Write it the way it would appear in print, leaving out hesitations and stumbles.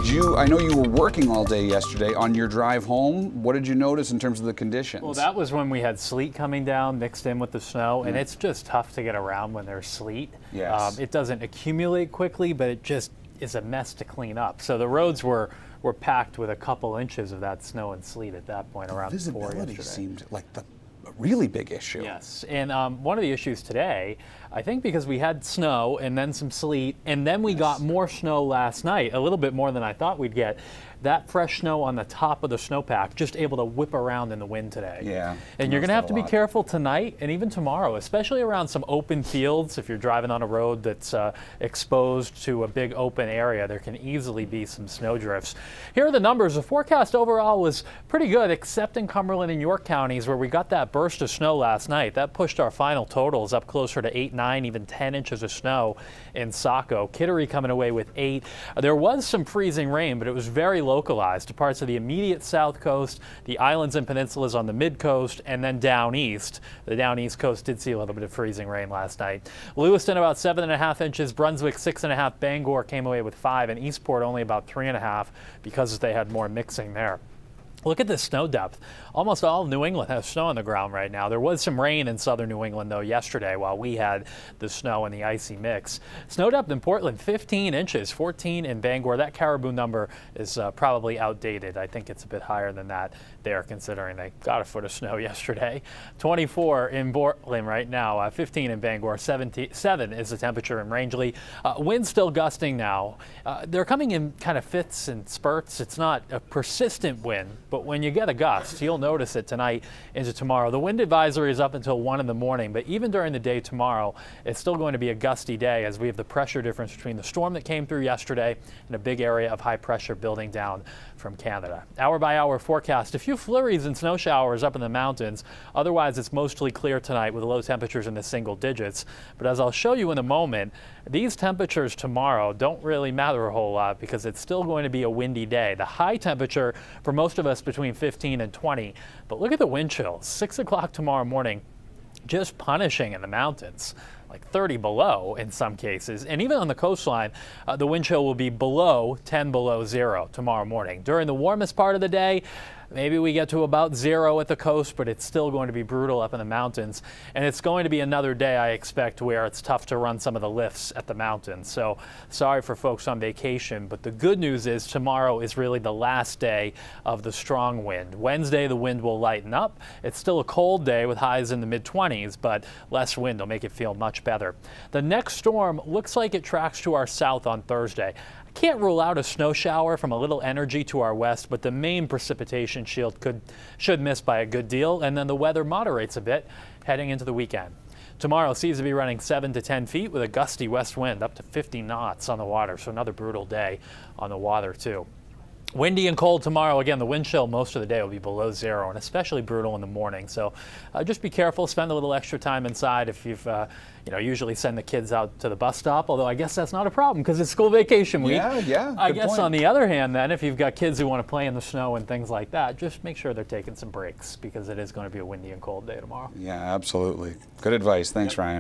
I know you were working all day yesterday. On your drive home, what did you notice in terms of the conditions? Well, that was when we had sleet coming down mixed in with the snow, and it's just tough to get around when there's sleet. Yes. It doesn't accumulate quickly, but it just is a mess to clean up. So the roads were packed with a couple inches of that snow and sleet at that point around 4 Visibility yesterday. seemed like a really big issue. Yes, and one of the issues today, I think because we had snow and then some sleet, and then we got more snow last night, a little bit more than I thought we'd get. That fresh snow on the top of the snowpack, just able to whip around in the wind today. Yeah. And you're going to have to be careful tonight and even tomorrow, especially around some open fields. If you're driving on a road that's exposed to a big open area, there can easily be some snow drifts. Here are the numbers. The forecast overall was pretty good, except in Cumberland and York counties where we got that burst of snow last night. That pushed our final totals up closer to 8, 9, even 10 inches of snow in Saco. Kittery coming away with 8. There was some freezing rain, but it was very localized to parts of the immediate south coast, the islands and peninsulas on the mid coast, and then down east. The down east coast did see a little bit of freezing rain last night. Lewiston about 7.5 inches, Brunswick 6.5, Bangor came away with 5, and Eastport only about 3.5 because they had more mixing there. Look at the snow depth. Almost all of New England has snow on the ground right now. There was some rain in southern New England, though, yesterday while we had the snow and the icy mix. Snow depth in Portland, 15 inches, 14 in Bangor. That Caribou number is probably outdated. I think it's a bit higher than that there, considering they got a foot of snow yesterday. 24 in Portland right now, 15 in Bangor, 7 is the temperature in Rangeley. Winds still gusting now. They're coming in kind of fits and spurts. It's not a persistent wind, but when you get a gust, you'll notice it tonight into tomorrow. The wind advisory is up until 1 in the morning, but even during the day tomorrow, it's still going to be a gusty day as we have the pressure difference between the storm that came through yesterday and a big area of high pressure building down from Canada. Hour by hour forecast, a few flurries and snow showers up in the mountains. Otherwise, it's mostly clear tonight with low temperatures in the single digits. But as I'll show you in a moment, these temperatures tomorrow don't really matter a whole lot because it's still going to be a windy day. The high temperature for most of us between 15 and 20. But look at the wind chills. 6 o'clock tomorrow morning, just punishing in the mountains. Like 30 below in some cases, and even on the coastline, the wind chill will be below 10 below 0 tomorrow morning. During the warmest part of the day, maybe we get to about 0 at the coast, but it's still going to be brutal up in the mountains. And it's going to be another day, I expect, where it's tough to run some of the lifts at the mountains. So sorry for folks on vacation, but the good news is tomorrow is really the last day of the strong wind. Wednesday, the wind will lighten up. It's still a cold day with highs in the mid-20s, but less wind will make it feel much better. The next storm looks like it tracks to our south on Thursday. Can't rule out a snow shower from a little energy to our west, but the main precipitation shield should miss by a good deal, and then the weather moderates a bit heading into the weekend. Tomorrow sees to be running 7 to 10 feet with a gusty west wind up to 50 knots on the water, so another brutal day on the water too. Windy and cold tomorrow. Again, the wind chill most of the day will be below 0 and especially brutal in the morning. So just be careful. Spend a little extra time inside if you've, usually send the kids out to the bus stop, although I guess that's not a problem because it's school vacation week. Yeah. I guess on the other hand, then, if you've got kids who want to play in the snow and things like that, just make sure they're taking some breaks because it is going to be a windy and cold day tomorrow. Yeah, absolutely. Good advice. Thanks, Ryan.